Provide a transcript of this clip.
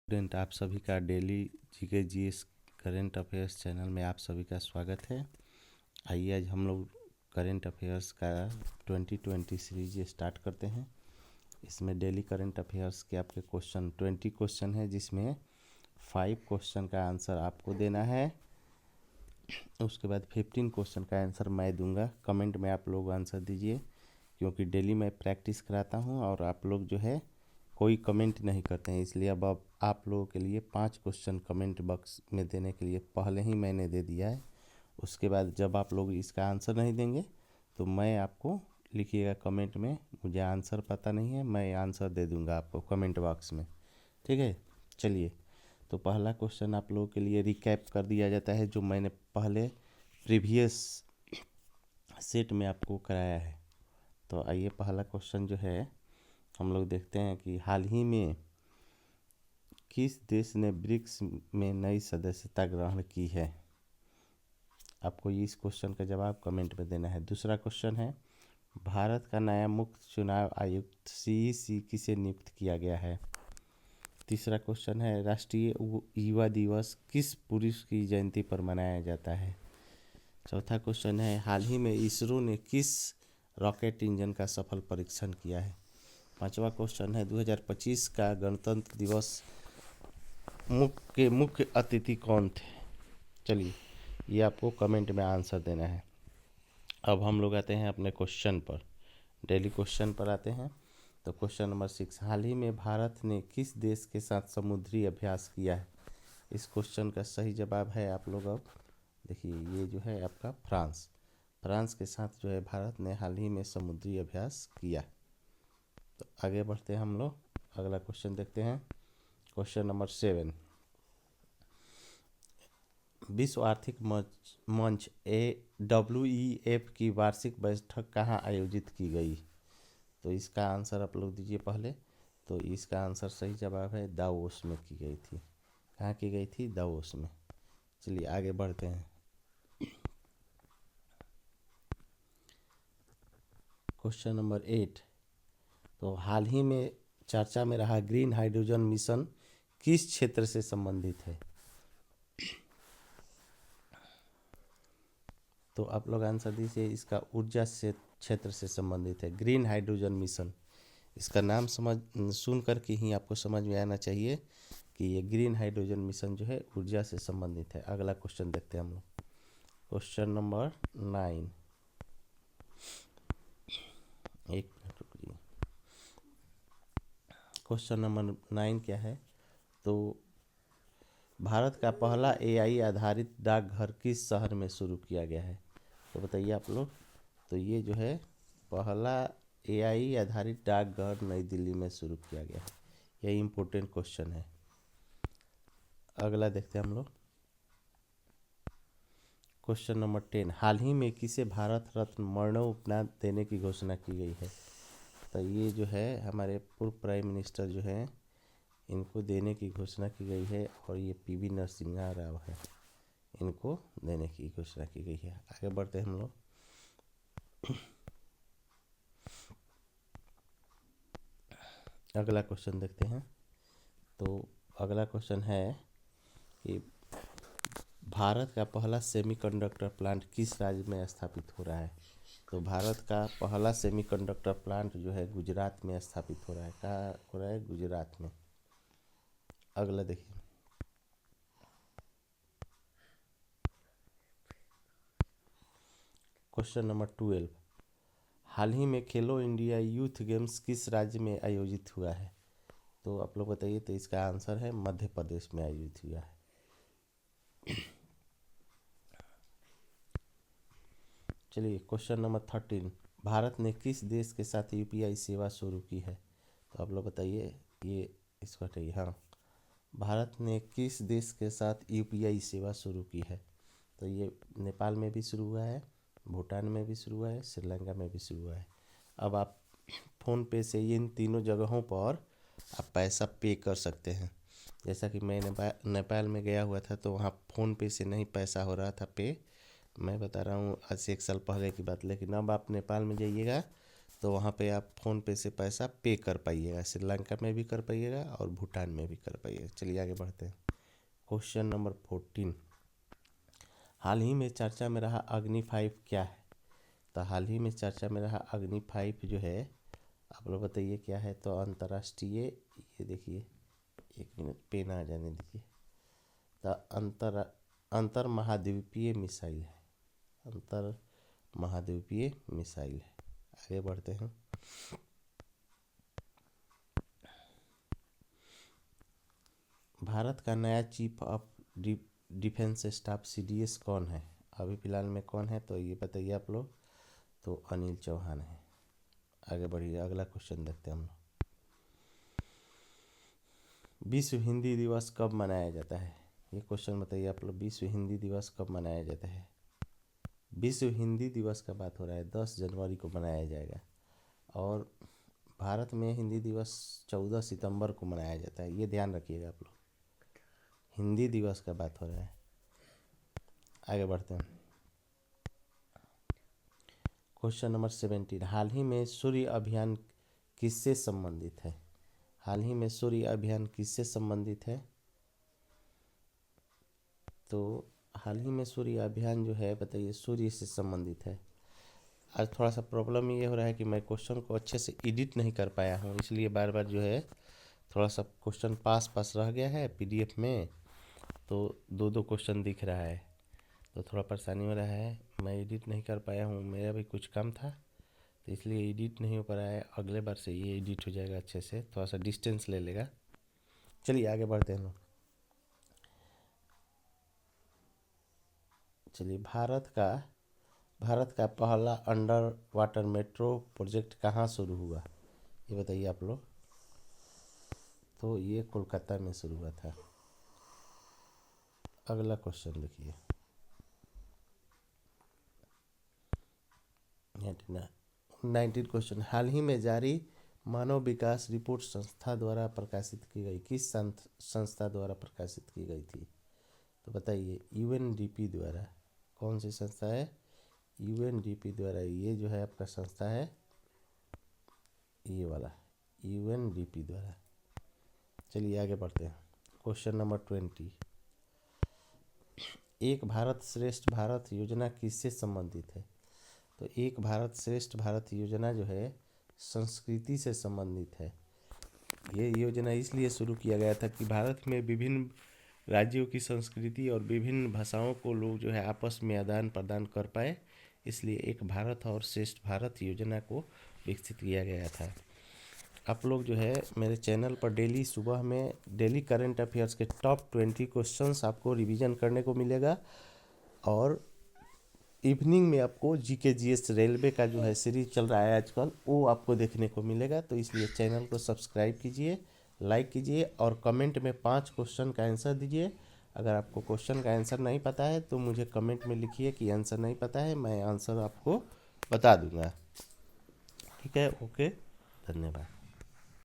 Student, आप सभी का daily GK GS current affairs channel में आप सभी का स्वागत है। आइए आज हम लोग करेंट अफेयर्स का 2020 सीरीज स्टार्ट करते हैं। इसमें डेली करेंट अफेयर्स के आपके 20 क्वेश्चन है, जिसमें 5 क्वेश्चन का आंसर आपको देना है। उसके बाद 15 क्वेश्चन का आंसर मैं दूंगा। कमेंट में आप लोग आंसर दीजिए, क्योंकि डेली मैं प्रैक्टिस कराता हूं और आप लोग जो है कोई कमेंट नहीं करते हैं, इसलिए अब आप लोगों के लिए 5 क्वेश्चन कमेंट बॉक्स में देने के लिए पहले ही मैंने दे दिया है। उसके बाद जब आप लोग इसका आंसर नहीं देंगे तो मैं आपको लिखिएगा कमेंट में, मुझे आंसर पता नहीं है, मैं आंसर दे दूंगा आपको कमेंट बॉक्स में। ठीक है, चलिए। तो पहला क्वेश्चन आप लोगों के लिए रिकैप कर दिया जाता है, जो मैंने पहले प्रीवियस सेट में आपको कराया है। तो आइए, पहला क्वेश्चन जो है हम लोग देखते हैं कि हाल ही में किस देश ने ब्रिक्स में नई सदस्यता ग्रहण की है। आपको इस क्वेश्चन का जवाब कमेंट में देना है। दूसरा क्वेश्चन है, भारत का नया मुख्य चुनाव आयुक्त सीईसी किसे नियुक्त किया गया है। तीसरा क्वेश्चन है, राष्ट्रीय युवा दिवस किस पुरुष की जयंती पर मनाया जाता है। चौथा क्वेश्चन है, हाल ही में इसरो ने किस रॉकेट इंजन का सफल परीक्षण किया है। पांचवा क्वेश्चन है, 2025 का गणतंत्र दिवस मुख्य अतिथि कौन थे। चलिए, ये आपको कमेंट में आंसर देना है। अब हम लोग आते हैं अपने क्वेश्चन पर, डेली क्वेश्चन पर आते हैं। तो क्वेश्चन नंबर 6, हाल ही में भारत ने किस देश के साथ समुद्री अभ्यास किया है। इस क्वेश्चन का सही जवाब है, आप लोग अब देखिए, ये जो है आपका फ्रांस के साथ जो है भारत ने हाल ही में समुद्री अभ्यास किया। तो आगे बढ़ते हैं हम लोग, अगला क्वेश्चन देखते हैं। क्वेश्चन नंबर 7, विश्व आर्थिक मंच WEF की वार्षिक बैठक कहाँ आयोजित की गई। तो इसका आंसर आप लोग दीजिए पहले। तो इसका आंसर सही जवाब है, दावोस में की गई थी। कहाँ की गई थी? दावोस में। चलिए आगे बढ़ते हैं। क्वेश्चन नंबर 8, तो हाल ही में चर्चा में रहा ग्रीन हाइड्रोजन मिशन किस क्षेत्र से संबंधित है। तो आप लोग आंसर दीजिए, इसका ऊर्जा से क्षेत्र से संबंधित है ग्रीन हाइड्रोजन मिशन। इसका नाम सुन कर के ही आपको समझ में आना चाहिए कि ये ग्रीन हाइड्रोजन मिशन जो है ऊर्जा से संबंधित है। अगला क्वेश्चन देखते हैं हम लोग। क्वेश्चन नंबर 9, एक मिनट रुकिए। क्वेश्चन नंबर 9 क्या है? तो भारत का पहला AI आधारित डाकघर किस शहर में शुरू किया गया है। तो बताइए आप लोग। तो ये जो है पहला AI आधारित डाकघर नई दिल्ली में शुरू किया गया है। यह इम्पोर्टेंट क्वेश्चन है। अगला देखते हैं हम लोग। क्वेश्चन नंबर 10, हाल ही में किसे भारत रत्न मरणोपरांत देने की घोषणा की गई है। तो ये जो है हमारे पूर्व प्राइम मिनिस्टर जो है, इनको देने की घोषणा की गई है, और ये PV नरसिम्हा राव है, इनको देने की घोषणा की गई है। आगे बढ़ते हैं हम लोग। अगला क्वेश्चन देखते हैं। तो अगला क्वेश्चन है कि भारत का पहला सेमीकंडक्टर प्लांट किस राज्य में स्थापित हो रहा है। तो भारत का पहला सेमीकंडक्टर प्लांट जो है गुजरात में स्थापित हो रहा है। कहाँ हो रहा है? गुजरात में। अगला देखिए, क्वेश्चन नंबर 12, हाल ही में खेलो इंडिया यूथ गेम्स किस राज्य में आयोजित हुआ है। तो आप लोग बताइए। तो इसका आंसर है मध्य प्रदेश में आयोजित हुआ है। चलिए, क्वेश्चन नंबर 13, भारत ने किस देश के साथ UPI सेवा शुरू की है। तो आप लोग बताइए। ये इसको हटाइए। हाँ, भारत ने किस देश के साथ UPI सेवा शुरू की है। तो ये नेपाल में भी शुरू हुआ है, भूटान में भी शुरू हुआ है, श्रीलंका में भी शुरू हुआ है। अब आप फ़ोन पे से इन तीनों जगहों पर आप पैसा पे कर सकते हैं। जैसा कि मैं नेपाल में गया हुआ था, तो वहाँ फ़ोन पे से नहीं पैसा हो रहा था पे। मैं बता रहा हूँ आज से 1 साल पहले की बात। लेकिन अब आप नेपाल में जाइएगा तो वहाँ पे आप फ़ोन पे से पैसा पे कर पाइएगा। श्रीलंका में भी कर पाइएगा और भूटान में भी कर पाइएगा। चलिए आगे बढ़ते हैं। क्वेश्चन नंबर 14, हाल ही में चर्चा में रहा अग्नि 5 क्या है? तो हाल ही में चर्चा में रहा अग्नि 5 जो है, आप लोग बताइए क्या है? तो अंतर्राष्ट्रीय, ये देखिए, एक मिनट पेन आ जाने दीजिए। तो अंतर महाद्वीपीय मिसाइल है, अंतर महाद्वीपीय मिसाइल है। आगे बढ़ते हैं। भारत का नया chief of defence staff CDS कौन है? अभी फिलहाल में कौन है? तो ये बताइए आप लोग। तो अनिल चौहान है। आगे बढ़िए, अगला क्वेश्चन देखते हैं हम लोग। विश्व हिंदी दिवस कब मनाया जाता है? ये क्वेश्चन बताइए आप लोग। विश्व हिंदी दिवस कब मनाया जाता है? विश्व हिंदी दिवस का बात हो रहा है, 10 जनवरी को मनाया जाएगा। और भारत में हिंदी दिवस 14 सितंबर को मनाया जाता है, ये ध्यान रखिएगा आप लोग। हिंदी दिवस का बात हो रहा है। आगे बढ़ते हैं। क्वेश्चन नंबर 17, हाल ही में सूर्य अभियान किससे संबंधित है? हाल ही में सूर्य अभियान किससे संबंधित है? तो हाल ही में सूर्य अभियान जो है, बताइए, सूर्य से संबंधित है। आज थोड़ा सा प्रॉब्लम ये हो रहा है कि मैं क्वेश्चन को अच्छे से एडिट नहीं कर पाया हूँ, इसलिए बार बार जो है थोड़ा सा क्वेश्चन पास रह गया है PDF में। तो दो क्वेश्चन दिख रहा है, तो थोड़ा परेशानी हो रहा है। मैं एडिट नहीं कर पाया हूँ, मेरा भी कुछ काम था, तो इसलिए एडिट नहीं हो पा रहा है। अगले बार से ये एडिट हो जाएगा अच्छे से, थोड़ा सा डिस्टेंस ले लेगा। चलिए आगे बढ़ते हैं लोग। चलिए, भारत का पहला अंडर वाटर मेट्रो प्रोजेक्ट कहाँ शुरू हुआ? ये बताइए आप लोग। तो ये कोलकाता में शुरू हुआ था। अगला क्वेश्चन देखिए। 19 क्वेश्चन, हाल ही में जारी मानव विकास रिपोर्ट संस्था द्वारा प्रकाशित की गई, किस संस्था द्वारा प्रकाशित की गई थी? तो बताइए। UNDP द्वारा। कौन सी संस्था है? UNDP द्वारा। ये जो है आपका संस्था है, ये वाला UNDP द्वारा। चलिए आगे बढ़ते हैं। क्वेश्चन नंबर 20, एक भारत श्रेष्ठ भारत योजना किससे संबंधित है? तो एक भारत श्रेष्ठ भारत योजना जो है संस्कृति से संबंधित है। ये योजना इसलिए शुरू किया गया था कि भारत में विभिन्न राज्यों की संस्कृति और विभिन्न भाषाओं को लोग जो है आपस में आदान प्रदान कर पाए, इसलिए एक भारत और श्रेष्ठ भारत योजना को विकसित किया गया था। आप लोग जो है मेरे चैनल पर डेली सुबह में डेली करंट अफेयर्स के टॉप 20 क्वेश्चंस आपको रिवीजन करने को मिलेगा, और इवनिंग में आपको GK GS रेलवे का जो है सीरीज चल रहा है आजकल, वो आपको देखने को मिलेगा। तो इसलिए चैनल को सब्सक्राइब कीजिए, लाइक कीजिए और कमेंट में 5 क्वेश्चन का आंसर दीजिए। अगर आपको क्वेश्चन का आंसर नहीं पता है तो मुझे कमेंट में लिखिए कि आंसर नहीं पता है, मैं आंसर आपको बता दूंगा। ठीक है, ओके, धन्यवाद।